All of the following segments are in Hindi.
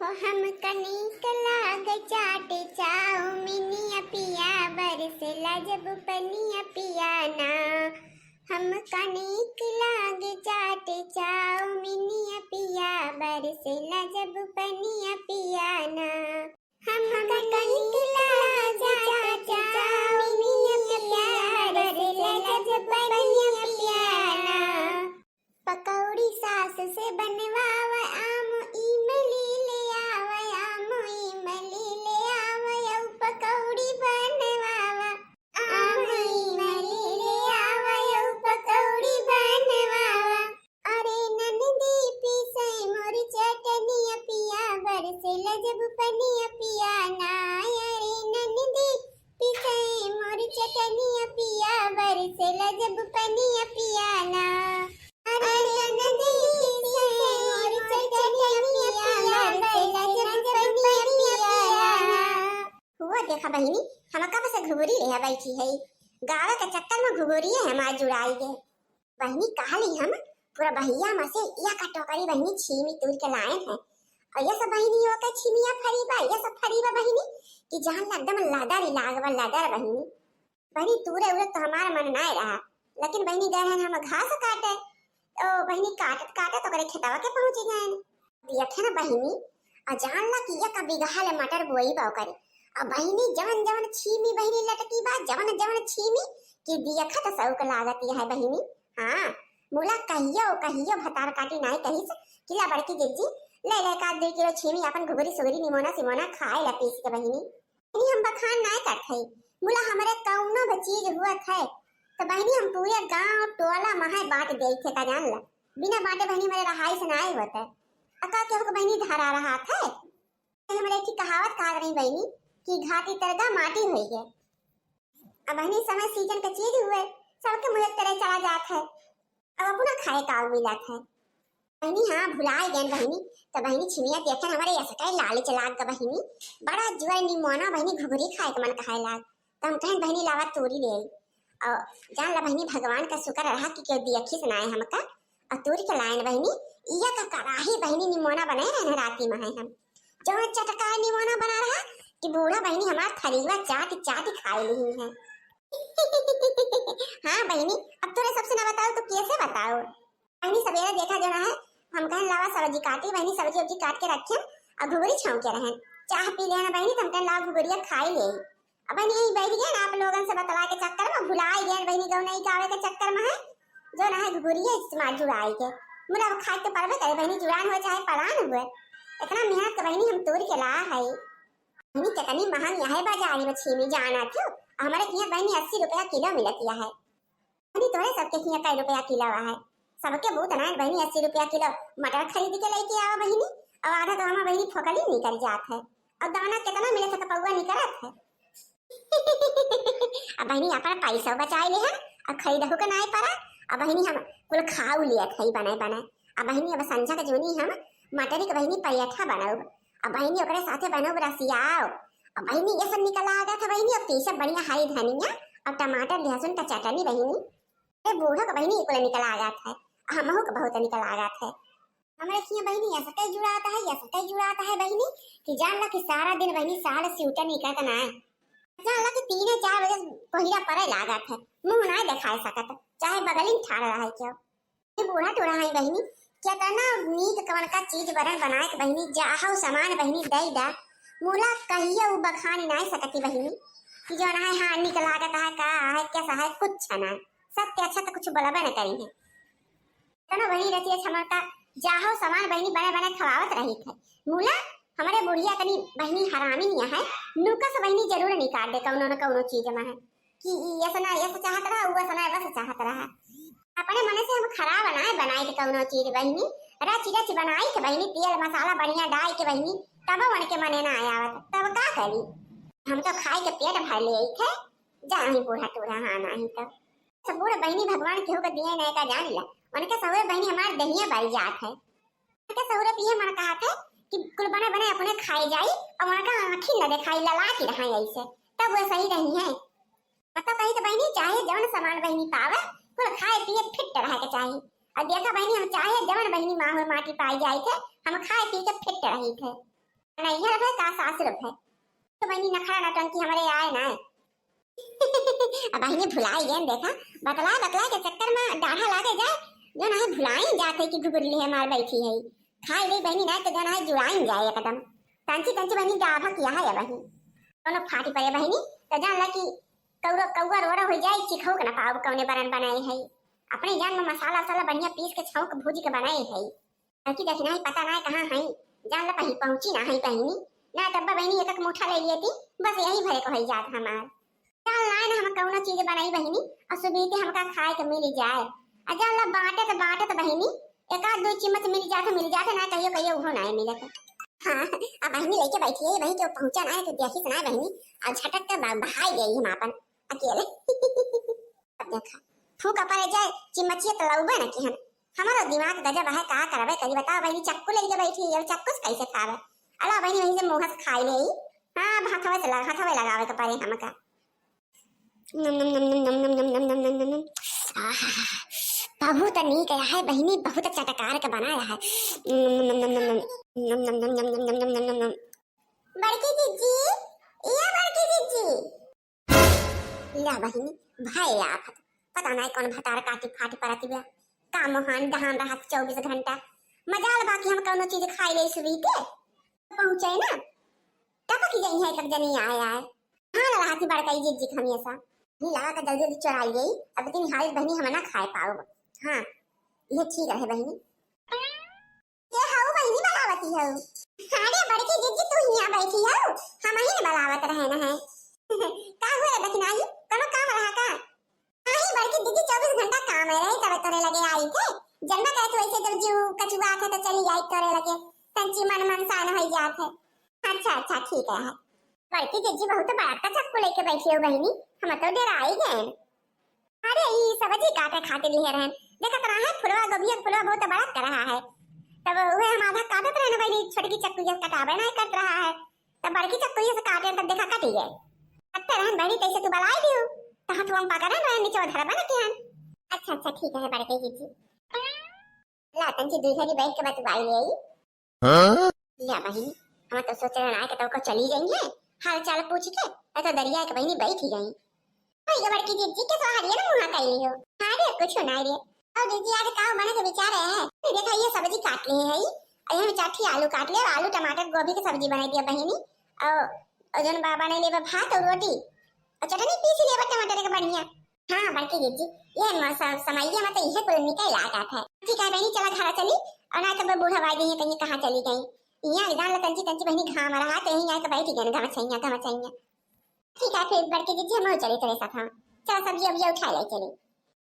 हो हम कनिक लाग चाटे चाउमिनिया पिया बरसेला जब पनिया पियाना। हम कनिक लाग चाटे चाउमिनिया पिया बरसेला जब पनिया पियाना। हम कनिक लाग चाटे चाउमिनिया पिया बरसेला जब पनिया पियाना। पकौड़ी सास से बनवावा आम इमली ले आवा, आम इमली ले आवा, यौ पकौड़ी बनवावा। आम इमली ले आवा, यौ पकौड़ी बनवावा। अरे ननदी पीसे मोर चटनिया पिया बरसेला जब पनिया पियाना। अरे ननदी पीसे मोर चटनिया पिया बरसेला जब पनिया पियाना। देखा बहिनी हम कब से घुघुरी ले बैठी है, गाँव के चक्कर में घुघुरी है हमार जुड़ाई गए। बहिनी कहली हम पूरा बहिया में से या का टोकरी बहिनी छीमी तूर के लाए हैं। और ये सब बहिनी हो के छीमिया फरीबा, ये सब फरीबा बहिनी कि जहां एकदम लदर लागवा लदर बहिनी। बहिनी तूरे उरे तो हमारा मन ना रहा, लेकिन बहिनी गए हैं हम घास काटे। ओ बहिनी काटत काटत तो करे खेतवा के पहुंच गए। देखे ना बहिनी आ जान ला कि या का बिगहा ले मटर बोई बा करे। अब बहिनी जवन जवन छीमी बहिनी लटकी बा, जवन जवन छीमी कि देखा तो सौक लागती है बहिनी। हां मुला कहियो कहियो भतार काटी नहीं कहिस किला बड़की जिज्जी ले ले का 2 किलो छीमी अपन घुगरी सुगरी निमोना सिमोना खाए ला पीस के बहिनी। बहिनी हम बखान नहीं करत है, मुला हमरे कौनो भी चीज हुआ है तो बहिनी हम पूरे गांव टोला महा बांट दे थे का जान ला। बिना बांटे बहिनी मेरे रहाई से नहीं होता। अका के हो बहिनी धरा रहा था। हमरे की कहावत कह रही बहिनी कि घाटी तरगा माटी हुई है। अब बहिनी समय सीजन का चीज हुए सबके मुंह तरह चला जात है, अब अपना खाए का मिलत है बहिनी। हाँ भुलाए गए बहिनी तो बहिनी छिमिया देखे हमारे ऐसा कहे लालच लाग का बहिनी बड़ा जुआ निमोना बहिनी घुघरी खाए के मन कहे लाग तो हम कहें बहिनी लावा तोरी ले आई। और जान ला बहिनी भगवान का शुक्र रहा कि क्यों दियखी सुनाए हमका और तोरी के लाइन बहिनी इया का कराही बहिनी निमोना बनाए रहने राती में हम जो चटका निमोना बना रहा कि बूढ़ा बहिनी हमार थरीवा चाट चाट खा ली है। हाँ बहिनी अब तोरे सबसे ना बताओ तो कैसे बताओ बहिनी। सवेरे देखा जो है हम कहें लावा सब्जी काटी बहिनी, सब्जी वब्जी काट के रखे और घुघरी छौं के रहें चाह पी लेना बहिनी तो हम कहें लाव घुघरिया खाई ले। अब बहिनी यही बैठ गए आप लोगन से बतला के चक्कर में भुलाई गए बहिनी गौ नहीं गावे के चक्कर में है जो ना है घुघरिया इस्तेमाल जुड़ाई के मुला खाए तो परवे करे बहिनी जुड़ान हो चाहे परान हुए इतना मेहनत के बहिनी हम तोड़ के ला है। बहिनी कितनी महंगी है बाजारी में छीमी जाना क्यों हमारे यहाँ बहिनी 80 रुपया किलो मिलती है। बहिनी तोरे सबके यहाँ कई रुपया किलो है सबके बहुत ना बहिनी 80 रुपया किलो मटर खरीद के लेके आवा बहिनी और आधा तो हमारा बहिनी फोकली निकल जात है और दाना कितना मिले तो पौवा निकलत है। अब बहिनी अपन पैसा बचाए ले है और खरीदहु के नहीं पड़ा। अब बहिनी हम कुल खाऊ लिया खई बनाए बनाए। अब बहिनी अब संझा के जोनी हम मटरी के बहिनी पैठा बनाऊ अब बहिनी ओकरे साथे बनाऊ रसियाओ। अब बहिनी ये सब निकल आ गया था बहिनी अब पीछे बढ़िया हरी धनिया और टमाटर लहसुन का चटनी बहिनी ए बूढ़ा का बहिनी कुल निकल आ गया था हमहु का बहुत निकल आ गया था। हमारे यहाँ बहिनी ऐसा कई जुड़ाता है ऐसा कई जुड़ाता है बहिनी कि जान ला कि सारा दिन बहिनी साल स्यूटर निकल ना है जान ला कि 3-4 बजे पहिरा पड़े लागत है मुंह ना दिखाए सकत चाहे बगल में ठाड़ रहा है क्यों। ये बूढ़ा टोरा है बहिनी क्या करना नीक कवन का चीज बरन बनाए के बहिनी जाहौ सामान बहिनी दई दा मुला कहियो बखानी नहीं सकती बहिनी कि जो ना है हाँ निकल लागत है का है कैसा है कुछ ना सत्य अच्छा तो कुछ बोलबे न करी है तना बहिनी रहती है क्षमता जाहौ सामान बहिनी बने बने खवावत रही थे मुला हमारे बुढ़िया तनी बहिनी हरामी नहीं है नुकस बहिनी जरूर निकाल दे कौनो न कौनो चीज में है कि ऐसा ना ऐसा चाहत रहा वैसा ना वैसा चाहत रहा अपने मन से हम खराब बनाए के कौनो चीज बहिनी रच रच बनाई के बहिनी तेल मसाला बढ़िया डाल के बहिनी तब मन के मने ना आवत तब का करी हम तो खाए के पेट भर ले थे जाही बूढ़ा टूरा हाँ नहीं तब सब बूढ़ा बहिनी भगवान केहू के दिए नहीं का जान ला उनके सहुरे बहिनी हमारे दहिया बाई जात है उनके सहुरे पिए मन कहा था कि कुल बने बने अपने खाई जाई और उनका आँखी न दिखाई लला की रहा ऐसे तब वो सही रही है मतलब कहीं तो बहिनी चाहे जवन सामान बहिनी पावे कुल खाए पिए फिट रह के चाहिए और देखा बहिनी हम चाहे जवन बहिनी माँ माटी पाई जाए थे हम खाए पी के फिट रही थे नहीं है का सासुर है तो बहनी नखरा नटंकी हमारे आए ना अब बहनी भुलाई गए देखा बतला के चक्कर में डाढ़ा लागे जाए जो ना है भुलाई जाते कि गुगुरली है मार बैठी है खाई गई बहनी ना तो जो ना है जुड़ाई जाए एकदम तंची तंची बहनी डाढ़ा किया है बहनी दोनों फाटी पड़े बहनी तो जान ला कि कौरा कौवा रोड़ा हो जाए चिखो के ना पाव कौने बरन बनाए है अपने जान में मसाला वसाला बढ़िया पीस के छौंक भूज के बनाए है ताकि देखना है पता ना कहां है जान ला पही पहुंची ना है बहनी ना तब बहनी एक मुठा ले लिए थी बस यही भरे को ही जात हमार जान लाए ना हम कौनो चीज बनाई बहनी और सुबह हमका खाए के मिल जाए आ जान ला बांटे तो बहनी एक आध दो चम्मच मिल जाते ना कहियो कहियो वो ना मिले हाँ अब बहनी लेके बैठी है वही जो पहुंचा ना है तो देखी सुना बहनी और झटक के बहाई गई हम अपन अकेले अब देखा फूक पर जाए चिम्मचिए तो लौबे ना कि हमारा दिमाग गजब है का करबे करी बताओ बहनी चक्कू लेके बैठी है चक्कू से कैसे खावे अला बहनी वहीं से मुंह से खाई ले हां हाथवे लगावे के परे हमका नम नम नम नम नम नम नम नम नम नम बहुत नीक है बहनी बहुत चटकार के बनाया है नम नम नम नम नम नम नम नम नम नम नम नम बड़की जीजी ये बड़की जीजी ला बहनी भाई आप पता नहीं कौन भतार काटी फाटी परती बे का मोहन दहान रहा 24 घंटा मजाल बाकी हम कौनो चीज खाई ले सुबह के पहुंचे ना तब की गई है तक जनी आया है हां रहा थी बड़का जीजी हमेशा नहीं लगा के जल्दी जल्दी चुराई गई अब इतनी हाल बहनी हम ना खाए पाओ हां ये ठीक है बहनी ये हाउ बहनी बलावती हो सारे बड़की जीजी तू यहां बैठी हो हम ही बलावत रहे ना है का हुआ बकनाई कोनो काम रहा का नहीं बड़की दीदी 24 घंटा काम है रही तब करे लगे आई थे जन्म करे तो ऐसे जब जीव कचुआ था तो चली आई करे लगे तंची मन सान हो जात है अच्छा ठीक है बड़की जीजी बहुत बड़ा चक्कू लेके बैठी हो बहनी हम तो डर आई गए अरे ये सब्जी काटे खाते लिए रहन देखत रहा है फुलवा गोभी फुलवा बहुत बड़ा कर रहा है तब वे हम आधा काटत रहने बहनी छोटी चक्कू से कटावे नहीं कट रहा है तब बड़की चक्कू से काटे तब देखा कटी गए कटते रहन बहनी कैसे तू बलाई दियो तहां तुम पकड़ रहे नीचे धरा बना के अच्छा ठीक है बड़के जीजी ला तंची दूसरी बैठ के बात आई ले हां या बहनी हम तो सोच रहे ना कि तो को चली गई है हाल चाल पूछ के तो दरिया के बहनी बैठी गई भाई ये बड़की जीजी के सहारे ना मुंह कई हो अरे कुछ ना रे और दीदी आज का बने के विचार है देखा ये सब्जी काट ली है अरे में चाठी आलू काट ले आलू टमाटर गोभी की सब्जी बनाई दिया बहनी और जन बाबा ने ले भात और रोटी और चटनी पीस लिया टमाटर के बढ़िया हां बड़की जीजी ये मौसम समैया में तो इसे कोई निकल आता है ठीक है बहनी चला घर चली और ना तब बूढ़ा भाई गई कहीं कहां चली गई यहां जान ल तंची बहनी घाम रहा तो यहीं आके बैठ गई घाम चाहिए ठीक है फिर बड़की जीजी हम चले तेरे साथ हां चल सब्जी अब उठा ले चली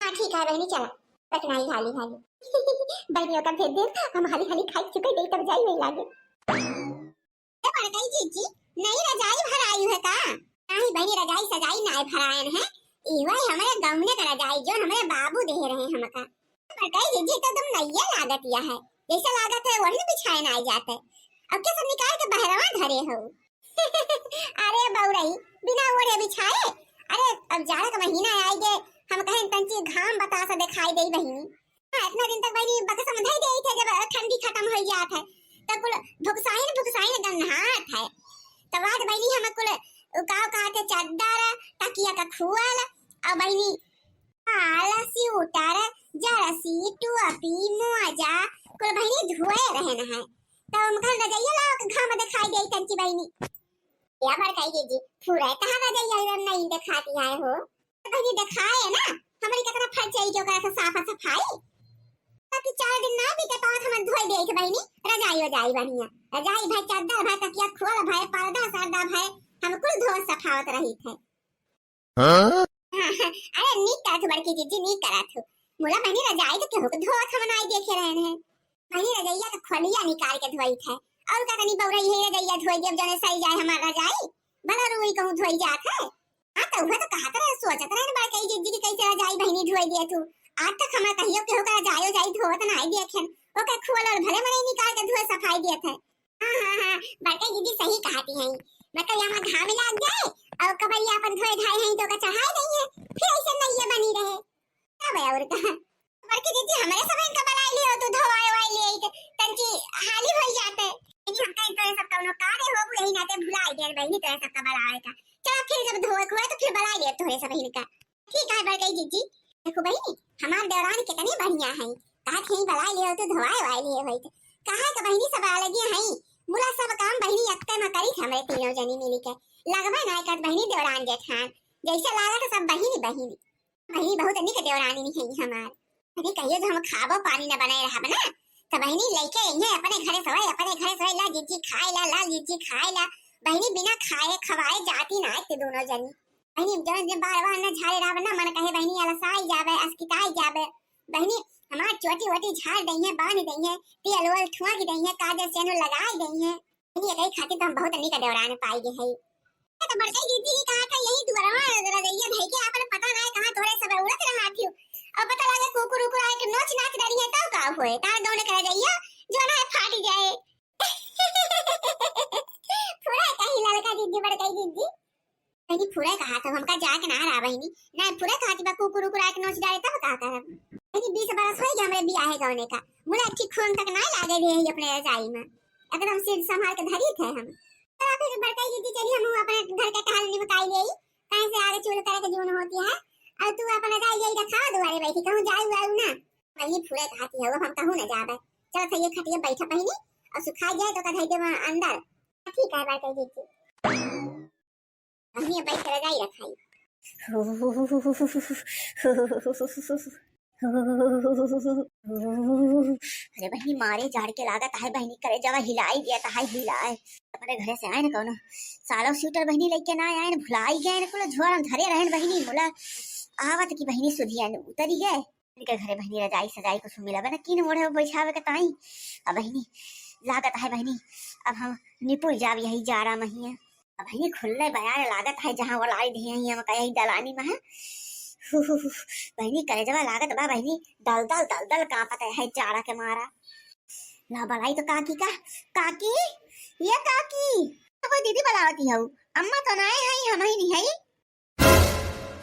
हां ठीक है बहनी चला रखना ही हाली बहनियों का भेद दे हम हाली खाई चुके गई तब जाई नहीं लागे ए बड़की जीजी नई रजाई भर आई है का नहीं बहनी रजाई सजाई ना भरायन है इवाई हमारे गांव में रजाई जो हमारे बाबू दे रहे हैं हमका बड़की जीजी तो तुम नैया लागत या है जैसा लागत है वही बिछाए ना आ जाते अब क्या सब निकाल के बहरवा धरे हो अरे बौरई बिना ओढ़े बिछाए अरे अब जाड़ा का महीना आएगे हम कहें तंची घाम बतासा दिखाई दे बहनी इतना दिन तक बहनी बक समझाई दे थे जब ठंडी खत्म हो जात है तब कुल भुकसाइन गन्हात है तब बाद बहनी हम कुल उकाव कहते चद्दर तकिया का खुआल अब बहनी आलसी उतार जरसी टुअपी मोजा कुल बहनी धुए रहना है तब हम घर रजाइया लाओ घाम दिखाई दे तंची बहनी या बार कही जी पूरा कहां रजाइया नहीं दिखाती है हो तो बहनी दिखाए ना हमारी कितना फर्ज चाहिए जो करे साफ सफाई ताकि 4 दिन ना भी के पास हम धोई दे के बहनी रजाई बढ़िया रजाई भाई चद्दर भाई तकिया खोल भाई पर्दा सरदा भाई हम कुल धो सफावत रही थे हां अरे नीक करत बड़की जीजी नीक करत मोला बहनी रजाई तो केहू के धोत हम नहीं देखे रहे हैं बहनी रजाइया तो खोलिया निकाल के धोई थे और का तनी बौरई है रजाइया धोई जब जने सही जाए हमारा रजाई भला रुई कहूं धोई जात है हां तो वह तो कहत रहे सोचत रहे बड़की जीजी की कैसे रजाई बहनी धोई दिए तू आज तक हमरा कहियो केहू का जाई धोत नहीं देखेन ओके खोल और भले मने निकाल के धोए सफाई दिए थे हां बड़की जीजी सही कहती हैं मतलब यहाँ घाम लग जाए और कबैया अपन धोए धाए हैं तो का चढ़ाए नहीं है फिर ऐसे नहीं ये बनी रहे अब और कहा बड़की जीजी हमारे सब इनका बनाई लियो तो धोए वाई ले तंची हाली हो जाते नहीं हमका इतना सब कौनो कार्य हो यही नाते भुला गए बहनी तेरे सब का बलाए का। चल फिर जब धोए खोए तो फिर बला गए तोरे सब बहनी का। ठीक है बड़कई जीजी। देखो बहनी हमार देवरानी कितनी बढ़िया है। कहा कहीं बला लिए तो धोए वाई लिए होई तो कहा का बहनी सब अलग है। मुला सब काम बहनी अक्ते में करी हमरे तीनों जनी मिली के लगबे ना कर बहनी देवरान जेठान जैसे लागा तो सब बहनी बहनी बहनी बहुत अन्नी के देवरानी नहीं है हमार। अरे कहिए जो हम खाबो पानी न बनाए रहा बना तो बहनी लेके इन्हें अपने घरे सवाई ला जीजी खाए ला जीजी खाए ला बहनी बिना खाए खवाए जाती ना ते दोनों जनी बहनी जन बार बार न झाड़े रहा बना मन कहे बहनी अलसाई जावे अस्किताई जावे बहनी हमार छोटी छोटी झाड़ दई है बांध दई है तेल वल ठुआ की दई है काजल सेनो लगाई दई है बहनी एकई खातिर तो हम बहुत अन्नी का देवरान पाई गए है। तो बड़कई जीजी कहा था यही दुआरा रदैया भाई के आपन पता ना कहां थोड़े सब उड़त रहा थी अब पता लगे कुकुर उकुर आए के नोच नाच रही है तब का होए तार दोने कह जाइए जो ना फाट जाए पूरा कहीं लड़का दीदी बड़कई दीदी कहीं पूरा कहा था हमका जाके ना रहा बहनी ना पूरा कहा कि कुकुर उकुर आए के नोच डाले तब का कर कहीं 20 बरस हो गए हमरे बियाह है गाने का मुला ठीक खून तक ना लागे रहे अपने रजाई में एकदम सिर संभाल के धरी थे हम तो फिर बड़कई दीदी चली हम अपने घर का कहानी बताई गई कहीं से आगे चूल करे के जीवन होती है और तू अपना जाई जाई रखा दुआरे बैठी कहूं जाऊ आऊ ना वही पूरे खाती है वो हम कहूं ना जाबे चल सही खटिया बैठा पहिनी और सुखा जाए तो कधई के अंदर ठीक है बात है जीजी हमने बैठ कर जाई रखाई अरे बहनी मारे झाड़ के लागत है बहनी करे जवा हिलाई दिया ता हिलाए अपने घरे से आए न कोनो सालो स्वेटर बहनी लेके ना आए न भुलाई गए न कुल झोरन धरे रहन बहनी मोला आवत की बहनी सुधिया न उतरी गए के घरे बहनी रजाई सजाई को मिला बना किन मोड़े बैठावे के ताई अब बहनी लागत है बहनी अब हम निपुल जाब यही जाड़ा महीने अब बहनी खुलने बयान लागत है जहां वो लाई दी हम कहीं दलानी में है बहनी करे जवा लागत बा बहनी दल दल दल दल का पता है जाड़ा के मारा ना बलाई तो काकी ये काकी कोई दीदी बुलावती हूँ अम्मा तो ना है हम ही नहीं है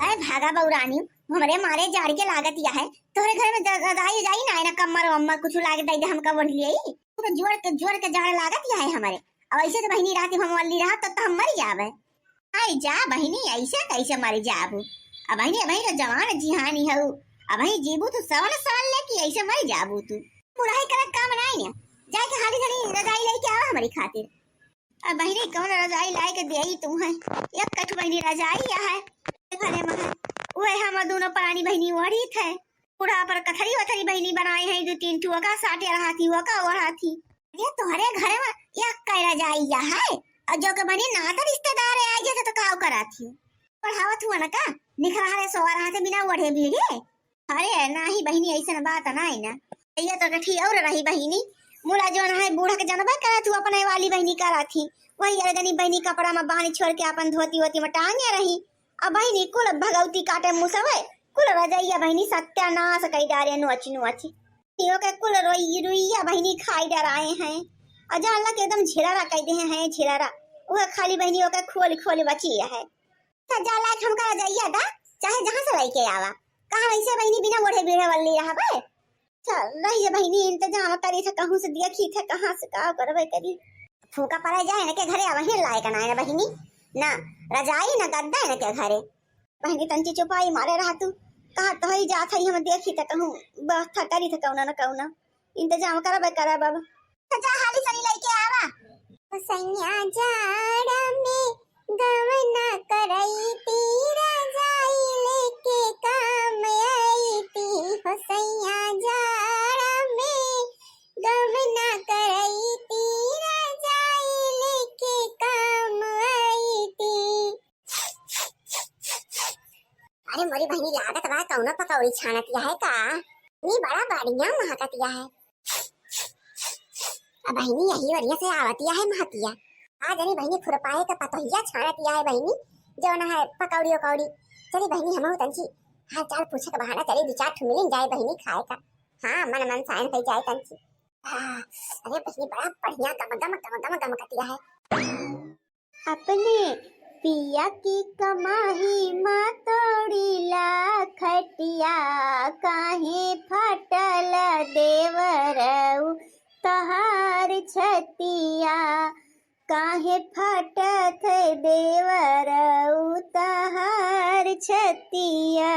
अरे भागा बउरानी हमारे मारे जाड़ के लागत या है तोरे घर में दाई जाई ना कमर अम्मा कुछ लाग दई हमका बोल लिए तो जोड़ के जाड़ लागत या है हमारे अब ऐसे तो बहनी रात हम वाली रहा तो हम मर जावे आई जा बहनी ऐसे कैसे मर जाबू अब बहनी तो जवान जिहानी है अब बहनी जीबू तो 100 साल लेके ऐसे मर जाबू तू बुढ़ाई करत काम नहीं है जाके हाली हाली रजाई लेके आवा हमारी खातिर अब बहनी कौन रजाई लाई के देई तू है एक कठ बहनी रजाई या है घरे में है ओए हम दोनों प्राणी बहनी वड़ी थे पूरा पर कथरी वथरी बहनी बनाई है 2-3 ठुआ का साटे रहा थी वो का ओढ़ा थी ये तोहरे घरे में एक कह रजाई या है और जो के बनी ना तो रिश्तेदार आ जाए तो काव करा थी पढ़ावत हुआ ना का निखरा रे सो रहा थे बिना ओढ़े भीड़े अरे ना ही बहनी ऐसा बात ना है ना ये तो ठीक और रही बहनी मुला जो है बूढ़ा के जनबा करा तू अपने वाली बहनी करा थी वही अरदनी बहनी कपड़ा में बांध छोड़ के अपन धोती होती में टांगे रही अब बहनी कुल भगवती काटे मुसवे कुल रजैया बहनी सत्यानाश कई डारे नुअची यो के कुल रोई रुइया बहनी खाई डराए हैं अजा अल्लाह के एकदम झिलारा कह दे हैं झिलारा वो खाली बहनी के खोल बची है सजा लायक हमका रजैया दा चाहे जहां से लेके आवा कहां वैसे बहनी बिना ओढ़े बीढ़े वाली रहा बे चल रही बहनी इंतजाम करी था कहूं से देखी था कहां से का करबे करी फूका पड़े जाए न के घरे वही लायक ना है बहनी ना रजाई ना गद्दा न के घरे बहनी तंची चुपाई मारे रहा तू कहा तो ही जात है हम देखी त कहूं व्यवस्था करी त कौना न कौना इंतजाम करबे करा बाबा सजा हाली सनी लेके आवा सैया जाड़ा में गवना करई तीरा जाई लेके काम आई ती हो सैया जाड़ा में गवना करई तीरा जाई लेके काम आई ती अरे मोरी बहनी लागत बा कौनो पकौड़ी छानतिया है का नी बड़ा बढ़िया महकतिया है अब बहनी यही वरिया से आवतिया है महतिया आज अरे बहनी खुरपाए का पतोहिया छानतिया है बहनी जो ना है पकौड़ी उकौड़ी चली बहनी हम तंची हाल चाल पूछे का बहाना चली 2-4 ठो मिल जाए बहनी खाए का हाँ मन साइन कई जाए तंची अरे बहनी बड़ा बढ़िया गम कतिया है अपने पिया की कमाही माँ तोड़ीला खटिया काहे फटल देवरऊ तहार छतिया, काहे फाटत देवर तहार छतिया।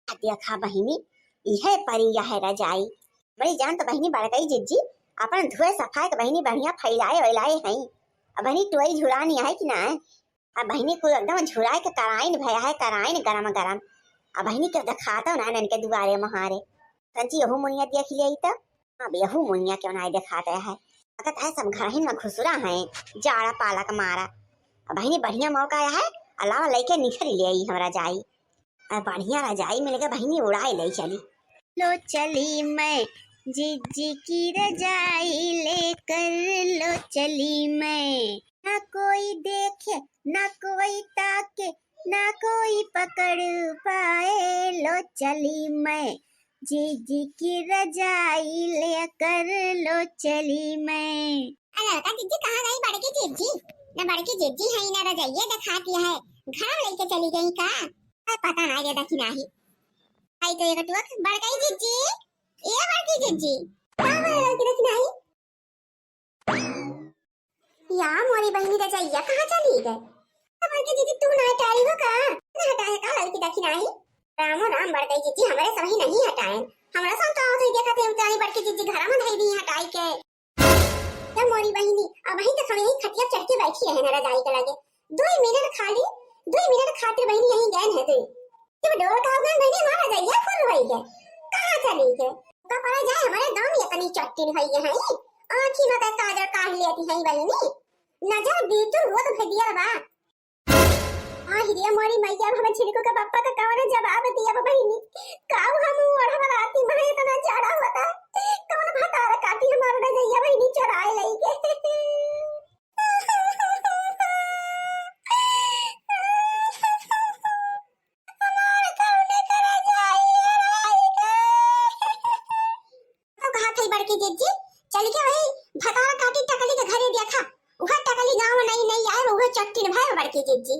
देखा बहिनी, यह परी यह रजाई बड़ी जान तो बहिनी बड़कई जिज्जी अपन धुए सफाई के बहिनी बढ़िया फैलाए वैलाए हैं। अब बहिनी टोई झुरानी है कि ना, अब बहिनी को एकदम झुराए के कराइन भया है, कराइन गरम गरम। अब बहिनी के दिखाता ना नन के दुआरे महारे तंची यहू मुनिया देख लिया तो अब यहू मुनिया क्यों ना दिखाता है। अगर है सब घर ही में घुसुरा है जाड़ा पाला का मारा। अब बहिनी बढ़िया मौका है, अलावा लेके निखर ले हमरा जाई। अब बढ़िया रजाई मिल गया बहिनी उड़ाई ले चली। लो चली मैं जिज्जी की रजाई लेकर, लो चली मैं। ना कोई देखे ना कोई ताके ना कोई पकड़ पाए, लो चली मैं जिज्जी की रजाई लेकर, लो चली मैं। अरे का जिज्जी कहाँ गई बड़की जिज्जी? ना बड़की जिज्जी है ना रजाइया दिखाती है, घर लेके चली गई का? पता ना ये देखी नहीं। आई तो एक टुक बड़की जिज्जी, ये बड़की जिज्जी कहाँ गई की देखी नहीं? या मोरी बहनी रजाइया कहाँ चली गई? बड़की जिज्जी तू ना हटाई हो का? ना हटाए का लड़की देखी नहीं? रामो राम बड़की जिज्जी हमारे सही नहीं हटाए, हमरा सब तो आवत देखा थे उतारी बड़की जिज्जी घर में धई दी हटाई के। या मोरी बहनी अब वहीं तक हम यही खटिया चढ़ के बैठी है ना रजाई के लगे। 2 मिनट खाली 2 मिनट खातिर बहनी यहीं गए है तू। जब डोर का गए बहनी हमारा रजाइया खुल गई है, कहां चली गई? का पड़ा जाए हमारे दाम ये तनी चट्टी भई है, आंखी में का काजल काढ़ लेती है बहनी, नजर दी तो वो तो भेदिया बा। हां हिरिया मोरी मैया हम छिड़को का पप्पा का कौन जवाब दिया बहनी? काऊ हम ओढ़ बराती में इतना चढ़ा होता कौन भतारा काटी हमारा रजाइया बहनी चुराए लई के। बड़की जिज्जी चल के वही भतारा काटी टकली के घरे देखा, उहा टकली गांव में नहीं नहीं आए, उहा चट्टी भाई बड़की जिज्जी।